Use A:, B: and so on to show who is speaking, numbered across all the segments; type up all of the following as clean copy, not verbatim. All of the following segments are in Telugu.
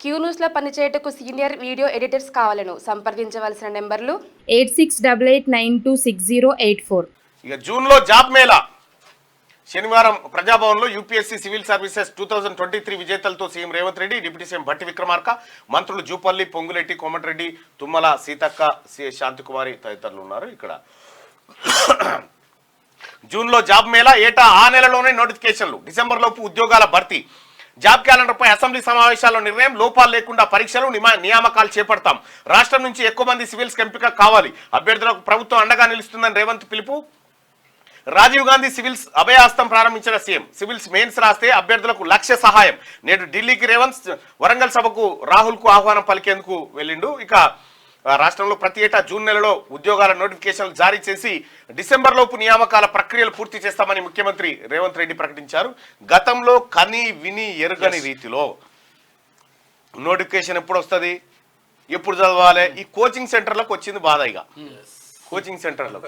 A: క్యూ న్యూస్లో పనిచేయటకు సీనియర్ వీడియో ఎడిటర్స్ కావాలను సంప్రదించవలసిన నెంబర్లు
B: 8688960884.
C: ఇక జూన్లో జాబ్ మేళా శనివారం ప్రజాభవన్లో యూపీఎస్సీ సివిల్ సర్వీసెస్ 2023 విజేతలతో CM Revanth Reddy, deputy CM Bhatti Vikramarka, మంత్రులు జూపల్లి, పొంగులెట్టి, కోమటిరెడ్డి, తుమ్మల, సీతక్క, శాంతికుమారి తదితరులు ఉన్నారు. ఇక్కడ జూన్లో జాబ్ మేళా, ఏటా ఆ నెలలోనే నోటిఫికేషన్లు, డిసెంబర్లోపు ఉద్యోగాల భర్తీ. జాబ్ క్యాలెండర్పై అసెంబ్లీ సమావేశాల్లో నిర్ణయం, లోపాలు లేకుండా పరీక్షలు నియామకాలు చేపడతాం. రాష్ట్రం నుంచి ఎక్కువ మంది సివిల్స్ ఎంపిక కావాలి, అభ్యర్థులకు ప్రభుత్వం అండగా నిలుస్తుందని రేవంత్ పిలుపు. రాజీవ్ గాంధీ సివిల్స్ అభయాస్తం ప్రారంభించిన సీఎం, సివిల్స్ మెయిన్స్ రాస్తే అభ్యర్థులకు లక్ష్య సహాయం. నేడు ఢిల్లీకి రేవంత్, వరంగల్ సభకు రాహుల్ కు ఆహ్వానం పలికేందుకు వెళ్ళిండు. ఇక రాష్ట్రంలో ప్రతి ఏటా జూన్ నెలలో ఉద్యోగాల నోటిఫికేషన్లు జారీ చేసి డిసెంబర్ లోపు నియామకాల ప్రక్రియలు పూర్తి చేస్తామని ముఖ్యమంత్రి రేవంత్ రెడ్డి ప్రకటించారు. గతంలో కని విని ఎరుగని రీతిలో నోటిఫికేషన్ ఎప్పుడు వస్తుంది, ఎప్పుడు చదవాలి, ఈ కోచింగ్ సెంటర్లకు వచ్చింది బాధ. ఇక కోచింగ్ సెంటర్లో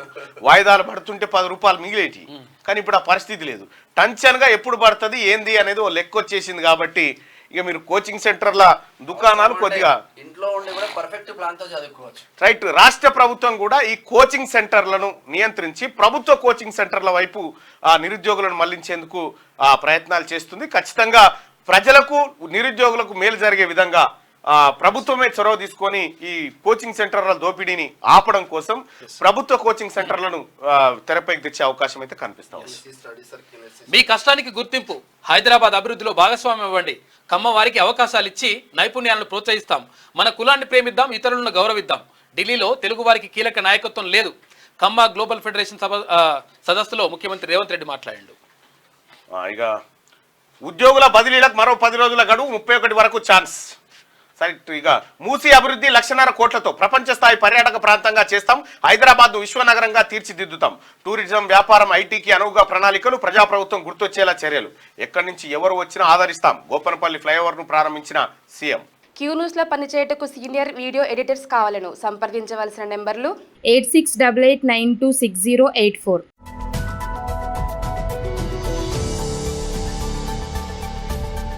C: వాయిదాలు పడుతుంటే 10 రూపాయలు మిగిలేటి, కానీ ఇప్పుడు ఆ పరిస్థితి లేదు. టెన్షన్గా ఎప్పుడు పడుతుంది ఏంది అనేది ఓ లెక్క వచ్చేసింది. కాబట్టి ఇక మీరు కోచింగ్ సెంటర్ల దుకాణాలు కొద్దిగా
D: ఇంట్లో ఉండి కూడా పర్ఫెక్ట్ ప్లాన్ తో చదువుకోవచ్చు.
C: రైట్. రాష్ట్ర ప్రభుత్వం కూడా ఈ కోచింగ్ సెంటర్లను నియంత్రించి ప్రభుత్వ కోచింగ్ సెంటర్ల వైపు ఆ నిరుద్యోగులను మళ్లించేందుకు ప్రయత్నాలు చేస్తుంది. ఖచ్చితంగా ప్రజలకు నిరుద్యోగులకు మేలు జరిగే విధంగా ప్రభుత్వమే చొరవ తీసుకొని ఈ కోచింగ్ సెంటర్ల దోపిడీని ఆపడం కోసం ప్రభుత్వ కోచింగ్ సెంటర్లను తెరపైకి తెచ్చే అవకాశం అయితే కనిపిస్తాం.
E: మీ కష్టానికి గుర్తింపు, హైదరాబాద్ అభివృద్ధిలో భాగస్వామ్యం ఇవ్వండి. కమ్మ వారికి అవకాశాలు ఇచ్చి నైపుణ్యాలను ప్రోత్సహిస్తాం. మన కులాన్ని ప్రేమిద్దాం, ఇతరులను గౌరవిద్దాం. ఢిల్లీలో తెలుగు వారికి కీలక నాయకత్వం లేదు. కమ్మ గ్లోబల్ ఫెడరేషన్ సదస్సులో ముఖ్యమంత్రి రేవంత్ రెడ్డి మాట్లాడాడు.
C: ఇక ఉద్యోగుల బదిలీలకు మరో 10 రోజుల గడువు, 31 వరకు ఛాన్స్. సరే, ఇక మూసీ అభివృద్ధి 1,50,000 కోట్లతో ప్రపంచ స్థాయి పర్యాటక ప్రాంతంగా చేస్తాం. హైదరాబాద్ విశ్వనగరంగా తీర్చిదిద్దుతాం. టూరిజం, వ్యాపారం, ఐటీకి అనువుగా ప్రణాళికలు, ప్రజాప్రభుత్వం గుర్తొచ్చేలా చర్యలు. ఎక్కడి నుంచి ఎవరు వచ్చినా ఆదరిస్తాం. గోపనపల్లి ఫ్లైఓవర్ ను ప్రారంభించిన సీఎం.
A: క్యూ న్యూస్లో పనిచేయటకు సీనియర్ వీడియో ఎడిటర్స్ కావాలను సంప్రదించవలసిన నెంబర్లు
B: 8688960884.